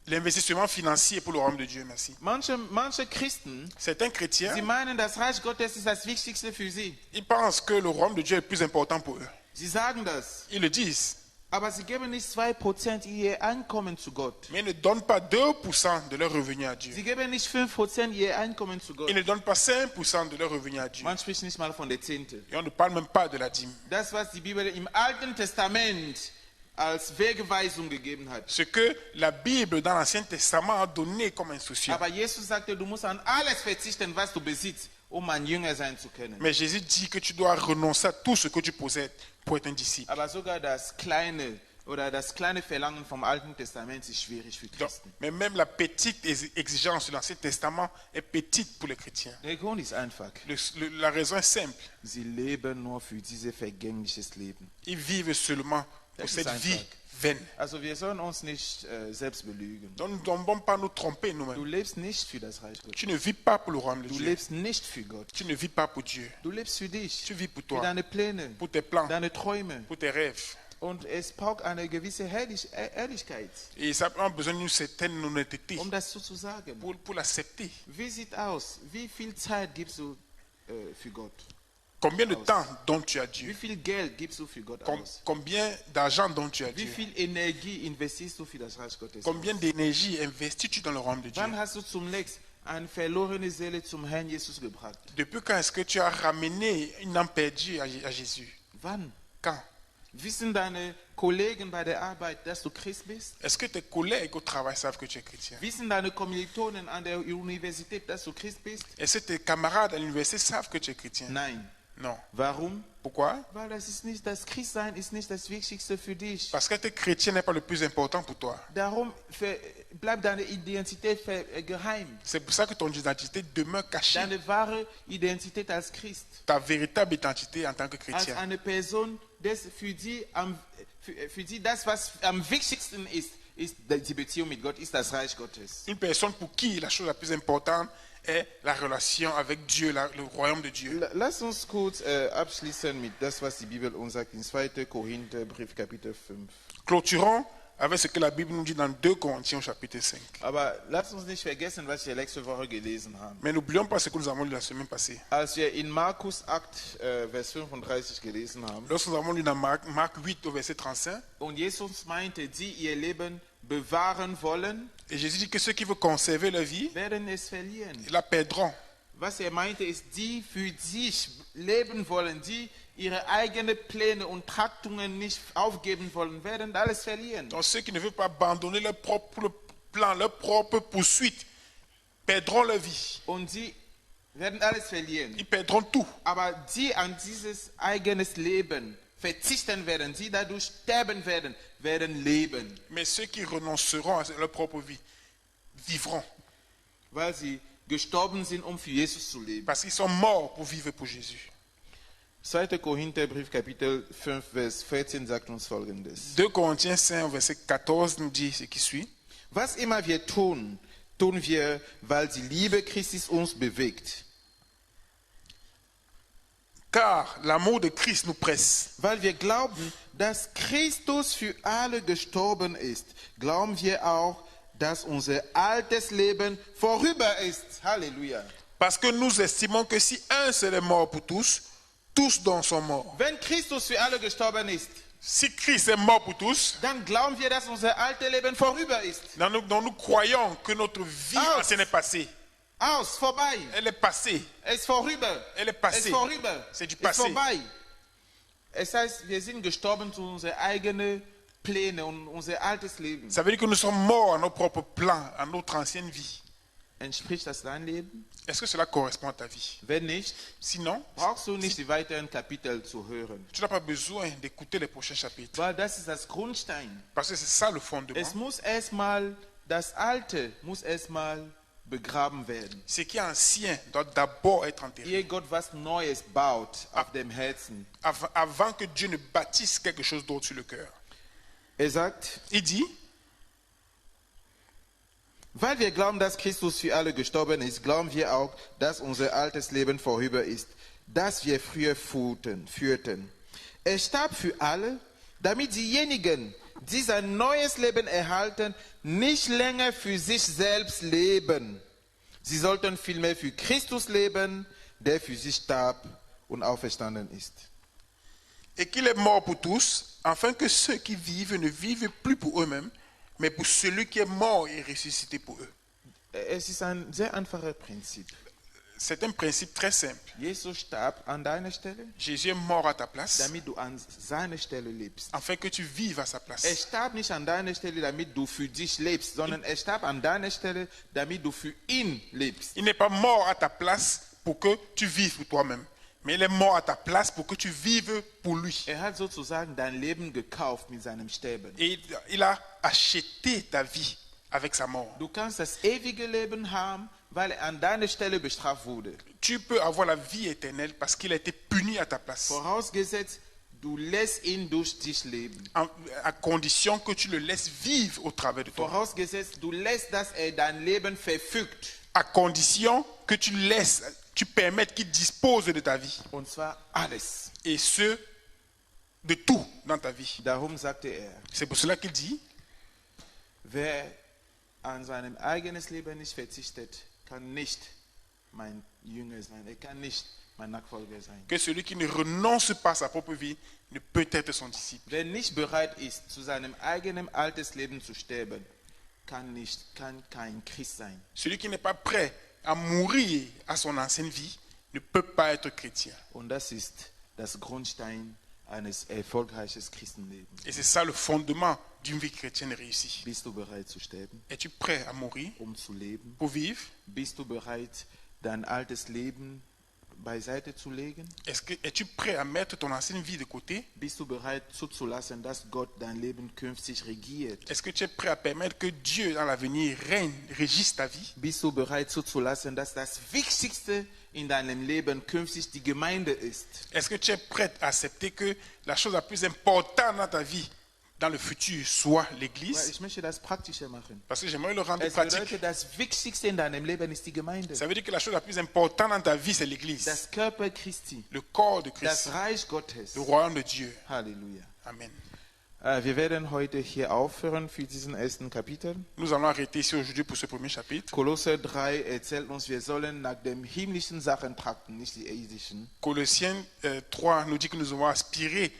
S2: L'investissement financier pour le royaume de Dieu, merci.
S1: Manche Christen,
S2: Certains chrétiens,
S1: sie meinen, das Reich Gottes ist das Wichtigste für sie.
S2: ils pensent que le royaume de Dieu est plus important pour eux.
S1: Sie sagen das,
S2: Ils le disent,
S1: aber sie geben nicht 2% ihr Einkommen zu Gott.
S2: mais ils ne donnent pas 2% de leur revenu à Dieu.
S1: Sie geben nicht 5% ihr Einkommen zu Gott.
S2: Ils ne donnent pas 5% de leur revenu à Dieu.
S1: Man spricht nicht mal von der Zehnte.
S2: Et on ne parle même pas de la dîme.
S1: Das, was die Bibel im Alten Testament als Wegweisung gegeben hat.
S2: Ce que la Bible dans l'Ancien Testament a donné comme instruction.
S1: Aber Jesus sagte, du musst an alles verzichten, was du besitzt, um mein Jünger sein zu können.
S2: Mais Jésus dit que tu dois renoncer à tout ce que tu possèdes pour être un disciple.
S1: Aber sogar das kleine Verlangen vom Alten Testament ist schwierig für
S2: Donc,
S1: Christen.
S2: mais même la petite exigence de l'Ancien Testament est petite pour les chrétiens.
S1: Der Grund ist einfach.
S2: La raison est simple.
S1: Sie leben nur für dieses vergängliches Leben.
S2: Ils vivent seulement pour
S1: Das
S2: cette
S1: ist
S2: vie
S1: einfach.
S2: vaine.
S1: Also wir sollen uns nicht selbst belügen.
S2: Donc nous ne devons pas nous tromper
S1: Du
S2: nous-mêmes.
S1: lebst nicht für das Reich Gottes.
S2: Tu ne vis pas pour le royaume de
S1: Du
S2: Dieu.
S1: lebst nicht für Gott.
S2: Tu ne vis pas pour Dieu.
S1: Du lebst für dich.
S2: Tu vis pour
S1: Für
S2: toi,
S1: deine Pläne,
S2: pour tes plans,
S1: deine Träume.
S2: pour tes rêves.
S1: Und es braucht eine gewisse Ehrlichkeit,
S2: Et ça a besoin d'une certaine honnêteté
S1: das so zu sagen.
S2: pour l'accepter.
S1: Wie sieht aus? Wie viel Zeit gibst du für Gott?
S2: Combien de temps dont tu as
S1: Wie
S2: Dieu?
S1: viel Geld gibst du für Gott aus?
S2: Combien d'argent dont tu as
S1: Wie
S2: Dieu?
S1: viel Energie investierst du für das Reich Gottes?
S2: Combien d'énergie investis-tu dans le royaume de Dieu?
S1: Wann hast du zum letzten eine verlorene Seele zum Herrn Jesus gebracht?
S2: Depuis quand est-ce que tu as ramené une âme perdue à Jésus?
S1: Wann?
S2: Quand?
S1: Wissen deine Kollegen bei der Arbeit, dass du Christ bist?
S2: Est-ce que tes collègues au travail savent que tu es chrétien?
S1: Wissen deine Kommilitonen an der Universität, dass du Christ bist?
S2: Est-ce que tes camarades à l'université savent que tu es chrétien?
S1: Nein.
S2: Non.
S1: Warum?
S2: Pourquoi?
S1: Weil das Christsein ist nicht das Wichtigste für dich.
S2: Parce que être chrétien n'est pas le plus important pour toi.
S1: Darum bleibt deine Identität geheim.
S2: C'est pour ça que ton identité demeure cachée.
S1: Deine wahre Identität als Christ.
S2: Ta véritable identité en tant que
S1: Als
S2: chrétien.
S1: eine Person, für die das, was am wichtigsten ist die Beziehung mit Gott, ist das Reich Gottes.
S2: Une personne pour qui la chose la plus importante est la relation avec Dieu, le royaume de Dieu.
S1: Lass uns kurz abschließen mit das, was die Bibel uns sagt in 2. Korintherbrief, Kapitel 5.
S2: Clôturons avec ce que la Bible nous dit dans 2 Corinthiens au chapitre 5.
S1: Aber lass uns nicht vergessen, was wir letzte Woche gelesen haben.
S2: Mais n'oublions pas ce que nous avons lu la semaine passée.
S1: Als wir in Markus 8, Vers 35 gelesen haben,
S2: Lorsque nous avons lu dans Marc 8 au verset 35,
S1: und Jesus meinte, die ihr Leben bewahren wollen,
S2: et Jésus dit que ceux qui veulent conserver leur vie,
S1: werden es verlieren.
S2: ils la perdront.
S1: Was meinte, ist, die für sich leben wollen, die ihre eigenen Pläne und Traktungen nicht aufgeben wollen, werden alles verlieren.
S2: Donc ceux qui ne veulent pas abandonner leur propre plan, leur propre poursuite, perdront leur vie.
S1: Und sie werden alles verlieren.
S2: Ils perdront tout.
S1: Aber die an dieses eigenes Leben verzichten werden, die dadurch sterben werden, werden leben.
S2: Mais ceux qui renonceront à leur propre vie, vivront.
S1: Weil sie gestorben sind, für Jesus zu leben.
S2: Parce qu'ils sont morts pour vivre pour Jésus.
S1: 2. Korintherbrief, Kapitel 5, Vers 14 sagt uns Folgendes.
S2: 2 Corinthiens 5, verset 14 nous dit ce qui suit.
S1: Was immer wir tun, tun wir, weil die Liebe Christi uns bewegt.
S2: Car l'amour de Christ nous presse.
S1: Weil wir glauben, dass Christus für alle gestorben ist, glauben wir auch, dass unser altes Leben vorüber ist. Halleluja.
S2: Parce que nous estimons que si un seul est mort pour tous, tous donc sont morts.
S1: Wenn Christus für alle gestorben ist,
S2: Si Christ est mort pour tous,
S1: dann glauben wir, dass unser altes Leben vorüber ist.
S2: donc nous croyons que notre vie
S1: Out.
S2: ancienne est passée.
S1: Aus, vorbei.
S2: Elle est passée.
S1: Es ist vorüber.
S2: Elle est
S1: Es
S2: passée.
S1: ist vorüber.
S2: C'est du
S1: Es ist
S2: passé.
S1: vorbei. Es heißt, wir sind gestorben zu unseren eigenen Plänen und unser altes Leben.
S2: Ça veut dire que nous sommes morts à nos propres plans, à notre ancienne vie.
S1: Entspricht das dein Leben?
S2: Est-ce que cela correspond à ta vie?
S1: Wenn nicht,
S2: Sinon,
S1: brauchst du nicht die weiteren Kapitel zu hören.
S2: tu n'as pas besoin d'écouter les prochains chapitres.
S1: Weil das ist das Grundstein.
S2: Parce que c'est ça le fondement.
S1: Es muss erstmal, das Alte muss erstmal begraben werden.
S2: Ce qui est ancien doit d'abord être enterré.
S1: Ehe Gott was Neues baut auf dem Herzen.
S2: Avant que Dieu ne bâtisse quelque chose d'autre sur le cœur.
S1: Sagt,
S2: Il dit,
S1: weil wir glauben, dass Christus für alle gestorben ist, glauben wir auch, dass unser altes Leben vorüber ist, das wir früher führten. Er starb für alle, damit diejenigen, die sein neues Leben erhalten, nicht länger für sich selbst leben. Sie sollten vielmehr für Christus leben, der für sie starb und auferstanden ist.
S2: et qu'il est mort pour tous, afin que ceux qui vivent ne vivent plus pour eux-mêmes, mais pour celui qui est mort et ressuscité pour eux.
S1: Es ist ein sehr einfaches Prinzip.
S2: C'est un principe très simple.
S1: Jesus starb an deiner Stelle,
S2: Jésus est mort à ta place,
S1: damit du an seiner Stelle lebst.
S2: afin que tu vives à sa
S1: Er
S2: place.
S1: starb nicht an deiner Stelle, damit du für dich lebst, sondern er starb an deiner Stelle, damit du für ihn lebst.
S2: Il n'est pas mort à ta place pour que tu vives pour toi-même, mais il est mort à ta place pour que tu vives pour lui.
S1: Er hat sozusagen dein Leben gekauft mit seinem Sterben.
S2: Et il a acheté ta vie avec sa mort.
S1: Du kannst das ewige Leben haben, weil er an deiner Stelle bestraft wurde.
S2: Tu peux avoir la vie éternelle parce qu'il a été puni à ta place,
S1: Vorausgesetzt, du lässt ihn durch dich leben.
S2: à condition que tu le laisses vivre au travers de toi.
S1: Vorausgesetzt, du lässt, dass er dein Leben verfügt.
S2: À condition que tu permettes qu'il dispose de ta vie.
S1: Und zwar alles.
S2: Et ce, de tout dans ta vie.
S1: Darum sagte er,
S2: C'est pour cela qu'il dit,
S1: wer an seinem eigenes Leben nicht verzichtet, kann nicht mein Jünger sein. Er kann nicht mein Nachfolger sein.
S2: que celui qui ne renonce pas à sa propre vie ne peut être son disciple.
S1: Wer nicht bereit ist, zu seinem eigenen altes Leben zu sterben, kann kein Christ sein.
S2: Celui qui n'est pas prêt à mourir à son ancienne vie ne peut pas être chrétien.
S1: Und das ist das Grundstein eines erfolgreichen Christenlebens.
S2: Et c'est ça le fondement d'une vie chrétienne réussie.
S1: Bist du bereit zu sterben,
S2: Es-tu prêt à mourir
S1: zu leben?
S2: pour vivre?
S1: Bist du bereit, dein altes Leben beiseite zu legen?
S2: Es-tu prêt à mettre ton ancienne vie de côté?
S1: Bist du bereit zuzulassen, dass Gott dein Leben künftig regiert?
S2: Est-ce que tu es prêt à permettre que Dieu dans l'avenir règne, régisse ta vie?
S1: Bist du bereit zuzulassen, dass das Wichtigste in deinem Leben künftig die Gemeinde ist?
S2: Est-ce que tu es prêt à accepter que la chose la plus importante dans ta vie, dans le futur, soit
S1: Weil
S2: l'Église?
S1: ich möchte das praktischer machen.
S2: Parce que j'aimerais le rendre
S1: Es
S2: pratique.
S1: bedeutet, das Wichtigste in deinem Leben ist die Gemeinde.
S2: Ça veut dire que la chose la plus importante dans ta vie, c'est l'Église.
S1: Das Körper Christi,
S2: Le corps de
S1: das
S2: Christ,
S1: Reich Gottes.
S2: le royaume de Dieu.
S1: Halleluja.
S2: Amen.
S1: Wir werden heute hier aufhören für diesen ersten Kapitel.
S2: Nous allons arrêter ici aujourd'hui pour ce premier chapitre.
S1: Kolosser 3 erzählt uns, wir sollen nach den himmlischen Sachen trachten, nicht die irdischen.
S2: Colossiens 3 nous dit que nous devons aspirer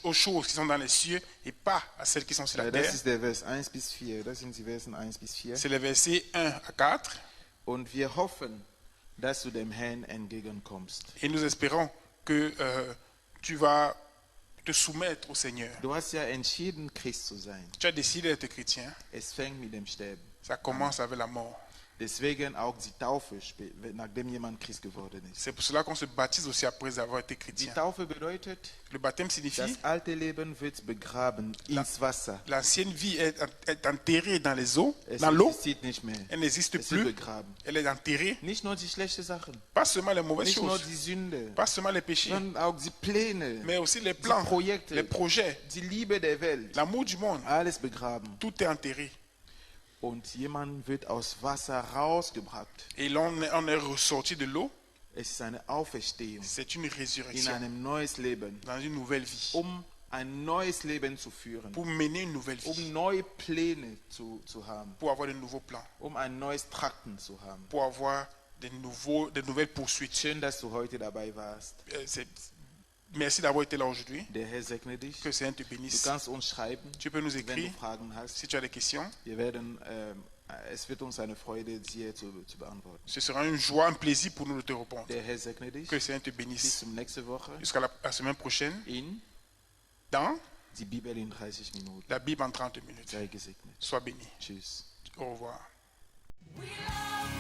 S2: aux choses qui sont dans les cieux et pas à celles qui sont sur la
S1: Das
S2: terre.
S1: ist der Vers 1 bis 4. Das sind die Versen 1 bis 4.
S2: C'est les versets 1 à 4.
S1: Und wir hoffen, dass du dem Herrn entgegenkommst.
S2: Et nous espérons que tu vas te soumettre au Seigneur.
S1: Du hast ja entschieden, Christ zu sein.
S2: Tu as décidé d'être chrétien.
S1: Es fängt mit dem Sterben.
S2: Ça commence avec la mort.
S1: Deswegen auch die Taufe, nachdem jemand Christ geworden ist.
S2: C'est pour cela qu'on se baptise aussi après avoir été
S1: Die
S2: chrétien.
S1: Taufe bedeutet,
S2: Le baptême signifie
S1: das alte Leben wird begraben ins Wasser.
S2: l'ancienne vie est enterrée dans les eaux,
S1: Es
S2: dans l'eau.
S1: existiert nicht mehr.
S2: Elle n'existe
S1: Es wird
S2: plus.
S1: begraben.
S2: Elle est enterrée.
S1: Nicht nur die schlechten Sachen,
S2: Pas seulement les mauvaises
S1: nicht nur
S2: choses,
S1: die Sünde,
S2: pas seulement les péchés,
S1: sondern auch die Pläne,
S2: mais aussi les
S1: die
S2: plans,
S1: Projekte,
S2: les projets,
S1: die Liebe der Welt.
S2: l'amour du monde.
S1: Alles begraben.
S2: Tout est enterré.
S1: Und jemand wird aus Wasser rausgebracht.
S2: Et là, on est ressorti de l'eau.
S1: Es ist eine Auferstehung
S2: C'est une
S1: in
S2: résurrection
S1: einem neues Leben,
S2: dans une nouvelle vie.
S1: ein neues Leben zu führen,
S2: Pour mener une nouvelle vie.
S1: neue Pläne zu haben,
S2: Pour avoir de nouveaux plans.
S1: ein neues Trakten zu haben.
S2: Pour avoir des nouvelles poursuites.
S1: Schön, dass du heute dabei warst.
S2: Merci d'avoir été là aujourd'hui.
S1: Der Herr segne dich.
S2: Que le Seigneur te
S1: Du
S2: bénisse.
S1: kannst uns schreiben,
S2: Tu peux nous
S1: wenn du
S2: écrire
S1: Fragen hast.
S2: si tu as des questions.
S1: Wir werden Es wird uns eine Freude, sie zu beantworten.
S2: Ce sera une joie, un plaisir pour nous de te répondre.
S1: Der Herr segne dich.
S2: Que le Seigneur te
S1: Bis
S2: bénisse.
S1: zum nächsten Woche
S2: Jusqu'à la semaine prochaine,
S1: in
S2: dans
S1: die Bibel in 30 Minuten.
S2: la Bible en 30 minutes.
S1: Sei gesegnet.
S2: Sois béni.
S1: Tschüss.
S2: Au revoir.
S3: We love